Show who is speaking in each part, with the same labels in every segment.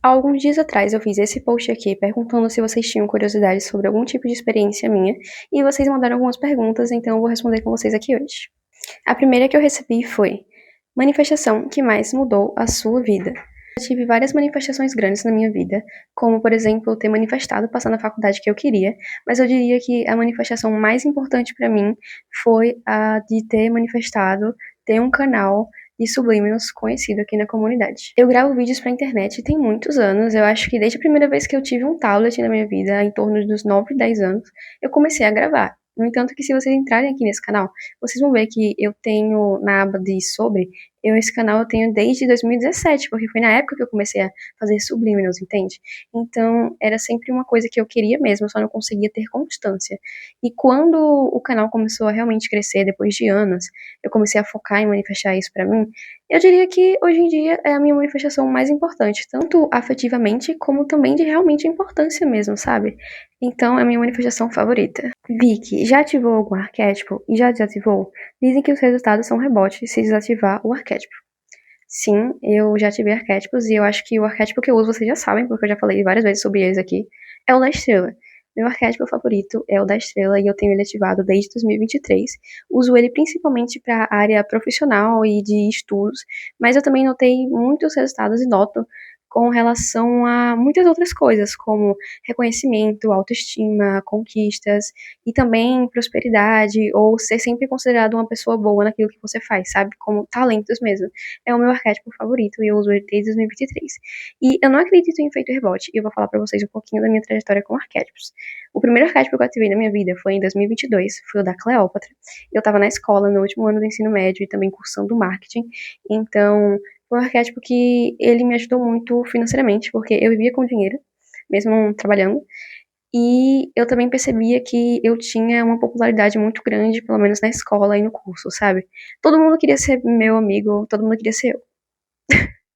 Speaker 1: Há alguns dias atrás eu fiz esse post aqui perguntando se vocês tinham curiosidade sobre algum tipo de experiência minha e vocês mandaram algumas perguntas, então eu vou responder com vocês aqui hoje. A primeira que eu recebi foi: manifestação que mais mudou a sua vida? Eu tive várias manifestações grandes na minha vida, como por exemplo ter manifestado passar na faculdade que eu queria, mas eu diria que a manifestação mais importante para mim foi a de ter manifestado ter um canal de Subliminals conhecido aqui na comunidade. Eu gravo vídeos pra internet tem muitos anos, eu acho que desde a primeira vez que eu tive um tablet na minha vida, em torno dos 9, 10 anos, eu comecei a gravar. No entanto, que se vocês entrarem aqui nesse canal, vocês vão ver que eu tenho na aba de sobre, esse canal eu tenho desde 2017, porque foi na época que eu comecei a fazer Subliminals, entende? Então, era sempre uma coisa que eu queria mesmo, eu só não conseguia ter constância. E quando o canal começou a realmente crescer, depois de anos, eu comecei a focar em manifestar isso pra mim, eu diria que hoje em dia é a minha manifestação mais importante, tanto afetivamente como também de realmente importância mesmo, sabe? Então é a minha manifestação favorita. Vicky, já ativou algum arquétipo e já desativou? Dizem que os resultados são rebote se desativar o arquétipo. Sim, eu já ativei arquétipos e eu acho que o arquétipo que eu uso vocês já sabem, porque eu já falei várias vezes sobre eles aqui, é o da estrela. Meu arquétipo favorito é o da estrela e eu tenho ele ativado desde 2023. Uso ele principalmente para a área profissional e de estudos, mas eu também notei muitos resultados e noto com relação a muitas outras coisas, como reconhecimento, autoestima, conquistas e também prosperidade ou ser sempre considerado uma pessoa boa naquilo que você faz, sabe? Como talentos mesmo. É o meu arquétipo favorito e eu uso ele desde 2023. E eu não acredito em efeito rebote e eu vou falar pra vocês um pouquinho da minha trajetória com arquétipos. O primeiro arquétipo que eu ativei na minha vida foi em 2022, foi o da Cleópatra. Eu tava na escola, no último ano do ensino médio e também cursando marketing, então foi um arquétipo que ele me ajudou muito financeiramente, porque eu vivia com dinheiro, mesmo não trabalhando, e eu também percebia que eu tinha uma popularidade muito grande, pelo menos na escola e no curso, sabe? Todo mundo queria ser meu amigo, todo mundo queria ser eu.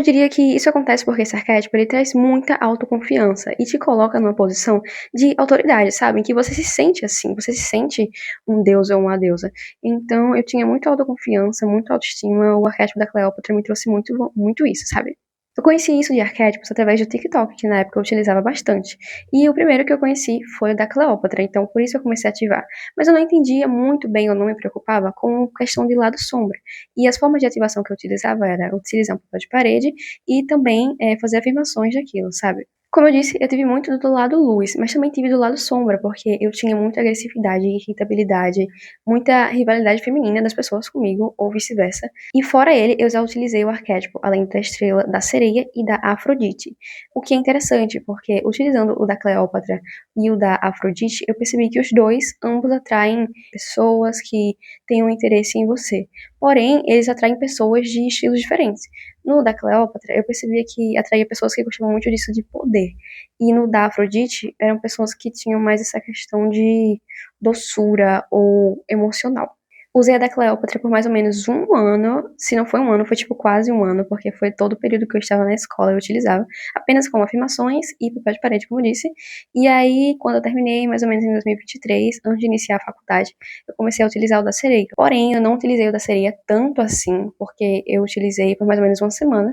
Speaker 1: Eu diria que isso acontece porque esse arquétipo ele traz muita autoconfiança e te coloca numa posição de autoridade, sabe? Em que você se sente assim, você se sente um deus ou uma deusa. Então eu tinha muita autoconfiança, muita autoestima. O arquétipo da Cleópatra me trouxe muito, muito isso, sabe? Eu conheci isso de arquétipos através do TikTok, que na época eu utilizava bastante. E o primeiro que eu conheci foi o da Cleópatra, então por isso eu comecei a ativar. Mas eu não entendia muito bem, eu não me preocupava com questão de lado sombra. E as formas de ativação que eu utilizava era utilizar um papel de parede e também fazer afirmações daquilo, sabe? Como eu disse, eu tive muito do lado luz, mas também tive do lado sombra, porque eu tinha muita agressividade, irritabilidade, muita rivalidade feminina das pessoas comigo, ou vice-versa. E fora ele, eu já utilizei o arquétipo, além da estrela, da sereia e da Afrodite. O que é interessante, porque utilizando o da Cleópatra e o da Afrodite, eu percebi que os dois, ambos atraem pessoas que têm um interesse em você. Porém, eles atraem pessoas de estilos diferentes. No da Cleópatra, eu percebia que atraía pessoas que gostavam muito disso de poder. E no da Afrodite, eram pessoas que tinham mais essa questão de doçura ou emocional. Usei a da Cleópatra por mais ou menos um ano, se não foi um ano, foi tipo quase um ano, porque foi todo o período que eu estava na escola, eu utilizava, apenas como afirmações e papel de parede, como eu disse. E aí, quando eu terminei, mais ou menos em 2023, antes de iniciar a faculdade, eu comecei a utilizar o da sereia. Porém, eu não utilizei o da sereia tanto assim, porque eu utilizei por mais ou menos uma semana,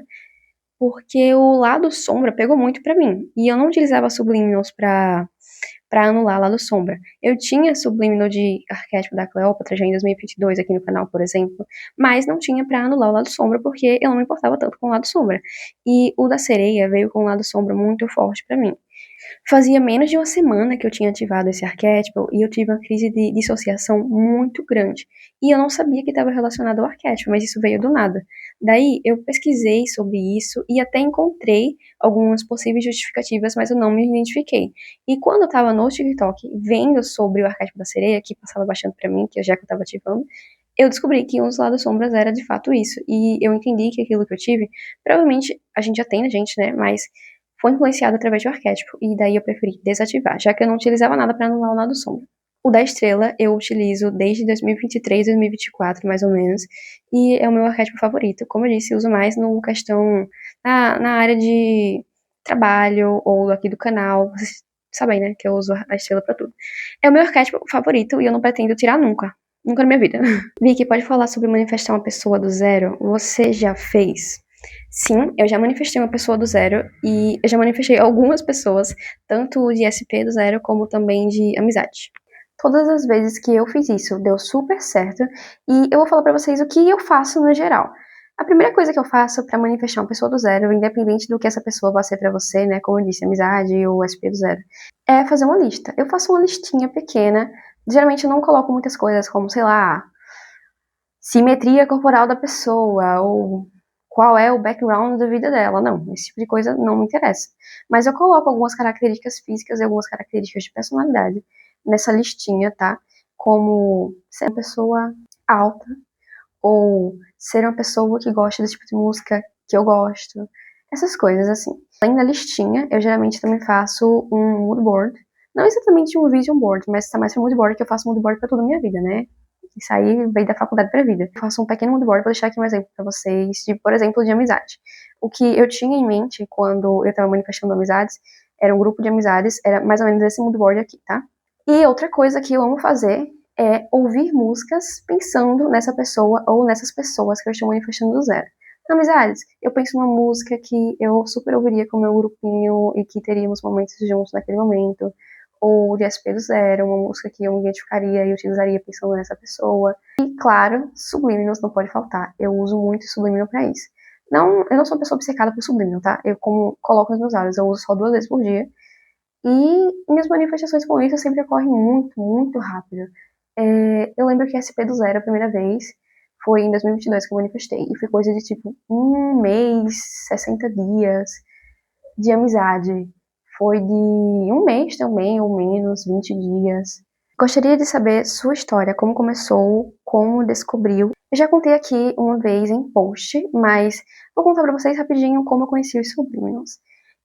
Speaker 1: porque o lado sombra pegou muito pra mim. E eu não utilizava subliminals pra anular lado sombra. Eu tinha subliminal de arquétipo da Cleópatra já em 2022 aqui no canal, por exemplo, mas não tinha pra anular o lado sombra porque eu não me importava tanto com o lado sombra. E o da sereia veio com um lado sombra muito forte pra mim. Fazia menos de uma semana que eu tinha ativado esse arquétipo e eu tive uma crise de dissociação muito grande. E eu não sabia que estava relacionado ao arquétipo, mas isso veio do nada. Daí eu pesquisei sobre isso e até encontrei algumas possíveis justificativas, mas eu não me identifiquei. E quando eu estava no TikTok vendo sobre o arquétipo da sereia, que passava bastante pra mim, que já que eu estava ativando, eu descobri que um dos lados sombras era de fato isso. E eu entendi que aquilo que eu tive, provavelmente a gente já tem na gente, né? Mas foi influenciado através do arquétipo, e daí eu preferi desativar, já que eu não utilizava nada para anular o lado sombra. O da estrela eu utilizo desde 2023, 2024, mais ou menos, e é o meu arquétipo favorito. Como eu disse, eu uso mais no questão na área de trabalho ou aqui do canal. Vocês sabem, né, que eu uso a estrela pra tudo. É o meu arquétipo favorito e eu não pretendo tirar nunca. Nunca na minha vida. Vicky, pode falar sobre manifestar uma pessoa do zero? Você já fez? Sim, eu já manifestei uma pessoa do zero e eu já manifestei algumas pessoas, tanto de SP do zero como também de amizade. Todas as vezes que eu fiz isso, deu super certo e eu vou falar pra vocês o que eu faço no geral. A primeira coisa que eu faço pra manifestar uma pessoa do zero, independente do que essa pessoa vai ser pra você, né, como eu disse, amizade ou SP do zero, é fazer uma lista. Eu faço uma listinha pequena, geralmente eu não coloco muitas coisas como, sei lá, simetria corporal da pessoa, ou qual é o background da vida dela. Não, esse tipo de coisa não me interessa. Mas eu coloco algumas características físicas e algumas características de personalidade nessa listinha, tá? Como ser uma pessoa alta, ou ser uma pessoa que gosta desse tipo de música que eu gosto. Essas coisas, assim. Além da listinha, eu geralmente também faço um mood board. Não exatamente um vision board, mas tá mais pra mood board, que eu faço mood board pra toda a minha vida, né? Isso aí veio da faculdade pra vida. Eu faço um pequeno mood board, vou deixar aqui um exemplo pra vocês, de, por exemplo, de amizade. O que eu tinha em mente quando eu tava manifestando amizades, era um grupo de amizades, era mais ou menos esse mood board aqui, tá? E outra coisa que eu amo fazer é ouvir músicas pensando nessa pessoa ou nessas pessoas que eu estou manifestando do zero. Amizades, eu penso numa música que eu super ouviria com o meu grupinho e que teríamos momentos juntos naquele momento. Ou de SP do zero, uma música que eu me identificaria e utilizaria pensando nessa pessoa. E claro, Subliminals não pode faltar. Eu uso muito Subliminal pra isso. Não, eu não sou uma pessoa obcecada por Subliminal, tá? Eu como coloco nos meus áudios, eu uso só 2 vezes por dia. E minhas manifestações com isso sempre ocorrem muito, muito rápido. Eu lembro que SP do zero, a primeira vez, foi em 2022 que eu manifestei. E foi coisa de tipo 1 mês, 60 dias de amizade. Foi de 1 mês também, ou menos, 20 dias. Gostaria de saber sua história, como começou, como descobriu. Eu já contei aqui uma vez em post, mas vou contar pra vocês rapidinho como eu conheci os Subliminals.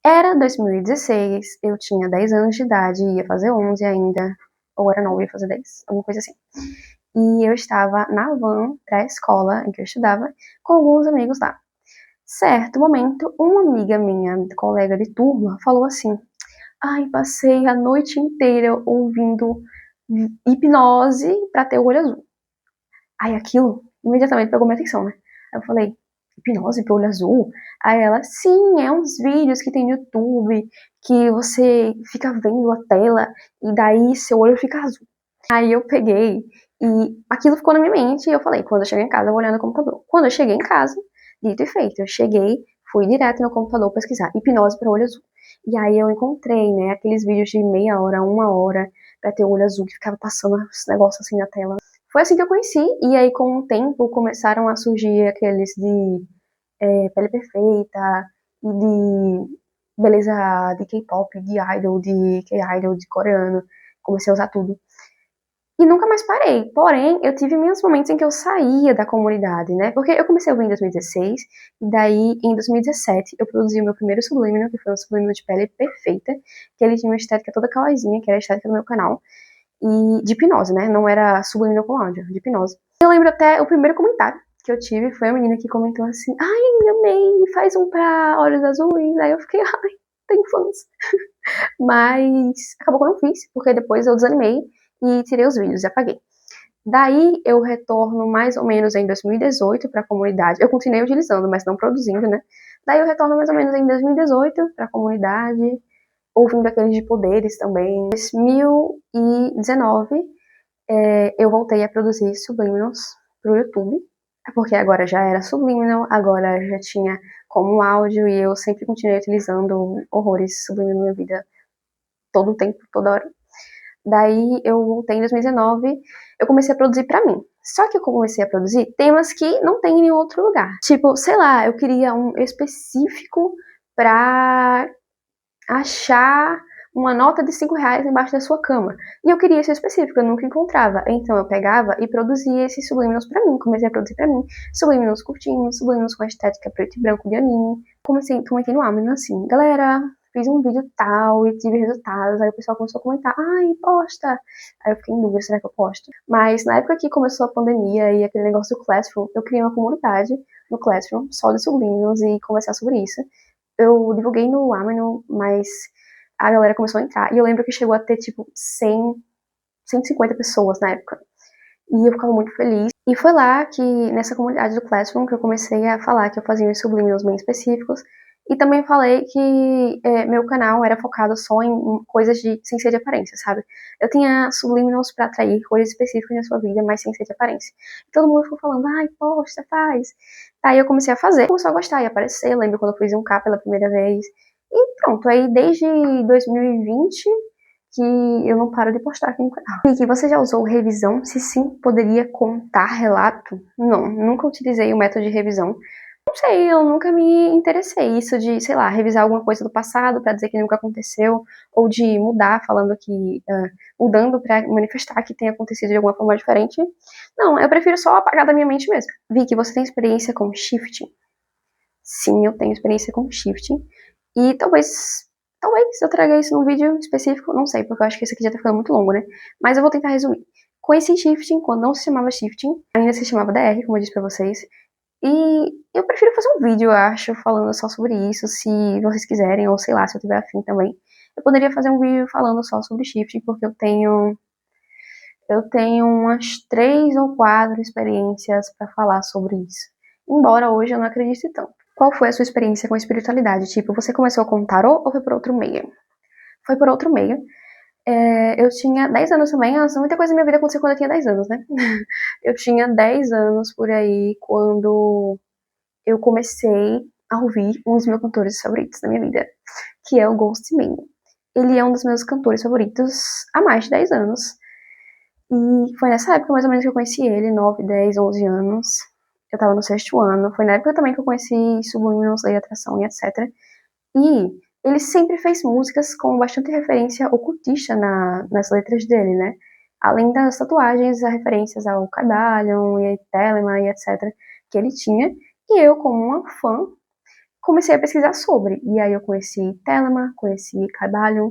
Speaker 1: Era 2016, eu tinha 10 anos de idade, ia fazer 11 ainda, ou era 9, ia fazer 10, alguma coisa assim. E eu estava na van pra escola em que eu estudava, com alguns amigos lá. Certo momento, uma amiga minha, colega de turma, falou assim: ai, passei a noite inteira ouvindo hipnose pra ter o olho azul. Aí aquilo imediatamente pegou minha atenção, né? Aí eu falei: hipnose pro olho azul? Aí ela: sim, é uns vídeos que tem no YouTube que você fica vendo a tela e daí seu olho fica azul. Aí eu peguei e aquilo ficou na minha mente e eu falei: quando eu cheguei em casa, eu vou olhar no computador. Quando eu cheguei em casa, dito e feito, eu cheguei, fui direto no computador pesquisar hipnose para olho azul. E aí eu encontrei, né, aqueles vídeos de meia hora, 1 hora, pra ter o olho azul que ficava passando esse negócio assim na tela. Foi assim que eu conheci, e aí com o tempo começaram a surgir aqueles de pele perfeita, e de beleza de K-pop, de idol, de K-idol, de coreano. Comecei a usar tudo. E nunca mais parei. Porém, eu tive meus momentos em que eu saía da comunidade, né? Porque eu comecei a ouvir em 2016, e daí, em 2017, eu produzi o meu primeiro Subliminal, que foi um Subliminal de pele perfeita, que ele tinha uma estética toda kawaiizinha, que era a estética do meu canal, e de hipnose, né? Não era Subliminal com áudio, de hipnose. Eu lembro até o primeiro comentário que eu tive, foi a menina que comentou assim: ai, amei, faz um pra olhos azuis. Aí eu fiquei: ai, tem fãs. Mas acabou que eu não fiz, porque depois eu desanimei e tirei os vídeos e apaguei. Daí eu retorno mais ou menos em 2018 para a comunidade. Eu continuei utilizando, mas não produzindo, né? Daí eu retorno mais ou menos em 2018 para a comunidade, ouvindo aqueles de poderes também. Em 2019 eu voltei a produzir Subliminals pro YouTube, porque agora já era Subliminal, agora já tinha como áudio e eu sempre continuei utilizando horrores Subliminal na minha vida, todo o tempo, toda hora. Daí eu voltei em 2019, eu comecei a produzir pra mim. Só que eu comecei a produzir temas que não tem em nenhum outro lugar. Tipo, sei lá, eu queria um específico pra achar uma nota de R$ 5 embaixo da sua cama. E eu queria esse específico, eu nunca encontrava. Então eu pegava e produzia esses subliminals pra mim. Comecei a produzir pra mim. Subliminals curtinhos, subliminals com a estética preto e branco de anime. Comentei no Amino assim: galera, fiz um vídeo tal e tive resultados. Aí o pessoal começou a comentar: ai, posta. Aí eu fiquei em dúvida, será que eu posto? Mas na época que começou a pandemia e aquele negócio do Classroom, eu criei uma comunidade no Classroom só de subliminals e conversar sobre isso. Eu divulguei no Amino, mas a galera começou a entrar. E eu lembro que chegou a ter, tipo, 100, 150 pessoas na época. E eu ficava muito feliz. E foi lá que, nessa comunidade do Classroom, que eu comecei a falar que eu fazia uns subliminals bem específicos. E também falei que meu canal era focado só em coisas sem ser de aparência, sabe? Eu tinha subliminals pra atrair coisas específicas na sua vida, mas sem ser de aparência. E todo mundo ficou falando, ai, poxa, faz. Aí eu comecei a fazer, começou a gostar e aparecer. Eu lembro quando eu fiz um K pela primeira vez. E pronto, aí desde 2020 que eu não paro de postar aqui no canal. E que você já usou revisão? Se sim, poderia contar relato? Não, nunca utilizei o método de revisão. Não sei, eu nunca me interessei. Isso de, sei lá, revisar alguma coisa do passado pra dizer que nunca aconteceu, ou de mudar, falando que. Mudando pra manifestar que tenha acontecido de alguma forma diferente. Não, eu prefiro só apagar da minha mente mesmo. Vicky, você tem experiência com shifting? Sim, eu tenho experiência com shifting. E talvez eu traga isso num vídeo específico, não sei, porque eu acho que esse aqui já tá ficando muito longo, né? Mas eu vou tentar resumir. Conheci shifting quando não se chamava shifting, ainda se chamava DR, como eu disse pra vocês. E eu prefiro fazer um vídeo, eu acho, falando só sobre isso, se vocês quiserem, ou sei lá, se eu tiver afim também. Eu poderia fazer um vídeo falando só sobre shifting, porque eu tenho umas 3 ou 4 experiências pra falar sobre isso. Embora hoje eu não acredite tanto. Qual foi a sua experiência com a espiritualidade? Tipo, você começou com tarô ou foi por outro meio? Foi por outro meio. Eu tinha 10 anos também, muita coisa na minha vida aconteceu quando eu tinha 10 anos, né? Eu tinha 10 anos por aí quando eu comecei a ouvir um dos meus cantores favoritos da minha vida, que é o Ghost Man. Ele é um dos meus cantores favoritos há mais de 10 anos. E foi nessa época mais ou menos que eu conheci ele, 9, 10, 11 anos. Eu tava no 6º ano. Foi na época também que eu conheci Subliminals, Lei da Atração e etc. E ele sempre fez músicas com bastante referência ocultista nas letras dele, né? Além das tatuagens, as referências ao Kybalion e Telema e etc. que ele tinha. E eu, como uma fã, comecei a pesquisar sobre. E aí eu conheci Telema, conheci Kybalion,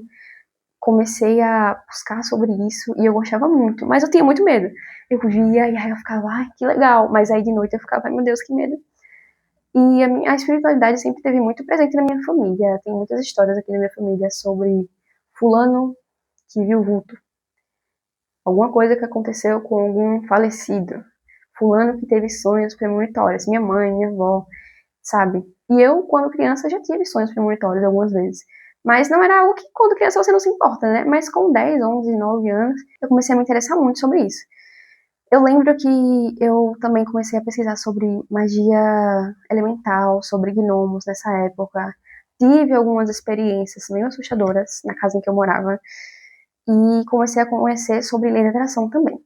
Speaker 1: comecei a buscar sobre isso e eu gostava muito. Mas eu tinha muito medo. Eu via e aí eu ficava, ai, que legal. Mas aí de noite eu ficava, ai meu Deus, que medo. E a espiritualidade sempre esteve muito presente na minha família. Tem muitas histórias aqui na minha família sobre fulano que viu vulto. Alguma coisa que aconteceu com algum falecido. Fulano que teve sonhos premonitórios. Minha mãe, minha avó, sabe? E eu, quando criança, já tive sonhos premonitórios algumas vezes. Mas não era algo que, quando criança, você não se importa, né? Mas com 10, 11, 9 anos, eu comecei a me interessar muito sobre isso. Eu lembro que eu também comecei a pesquisar sobre magia elemental, sobre gnomos nessa época. Tive algumas experiências meio assustadoras na casa em que eu morava. E comecei a conhecer sobre lei da atração também.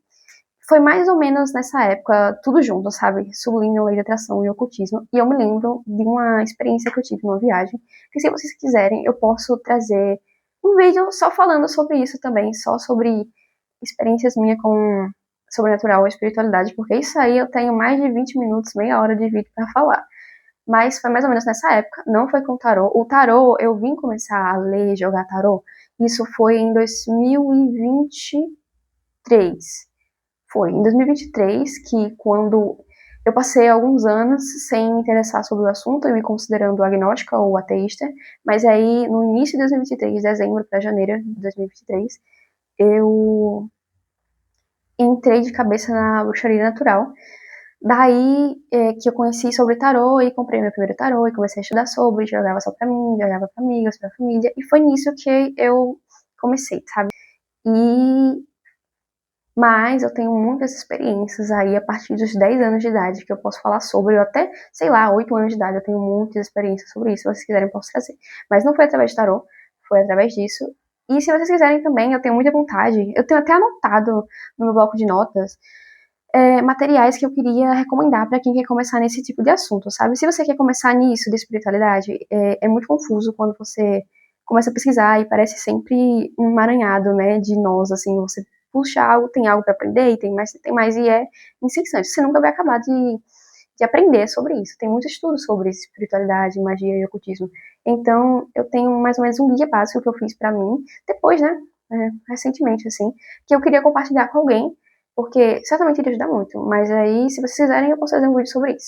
Speaker 1: Foi mais ou menos nessa época, tudo junto, sabe? Sublime, lei da atração e ocultismo. E eu me lembro de uma experiência que eu tive numa viagem, que se vocês quiserem, eu posso trazer um vídeo só falando sobre isso também, só sobre experiências minhas com sobrenatural e espiritualidade, porque isso aí eu tenho mais de 20 minutos, meia hora de vídeo pra falar. Mas foi mais ou menos nessa época, não foi com tarô. O tarô, eu vim começar a ler e jogar tarô, isso foi em 2023. Foi em 2023 que, quando eu passei alguns anos sem me interessar sobre o assunto e me considerando agnóstica ou ateísta, mas aí no início de 2023, dezembro para janeiro de 2023, eu entrei de cabeça na bruxaria natural. Daí que eu conheci sobre tarô e comprei meu primeiro tarô e comecei a estudar sobre, jogava só pra mim, jogava pra amigas, pra família, e foi nisso que eu comecei, sabe? Mas eu tenho muitas experiências aí a partir dos 10 anos de idade que eu posso falar sobre, ou até, sei lá, 8 anos de idade eu tenho muitas experiências sobre isso, se vocês quiserem eu posso trazer. Mas não foi através de tarô, foi através disso. E se vocês quiserem também, eu tenho muita vontade, eu tenho até anotado no meu bloco de notas materiais que eu queria recomendar para quem quer começar nesse tipo de assunto, sabe? Se você quer começar nisso de espiritualidade, é muito confuso quando você começa a pesquisar e parece sempre um emaranhado, né, de nós, assim, você puxa algo, tem algo para aprender, e tem mais, e é incessante. Você nunca vai acabar de aprender sobre isso. Tem muito estudo sobre espiritualidade, magia e ocultismo. Então, eu tenho mais ou menos um guia básico que eu fiz para mim, depois, né, recentemente, assim, que eu queria compartilhar com alguém, porque certamente iria ajudar muito. Mas aí, se vocês quiserem, eu posso fazer um vídeo sobre isso.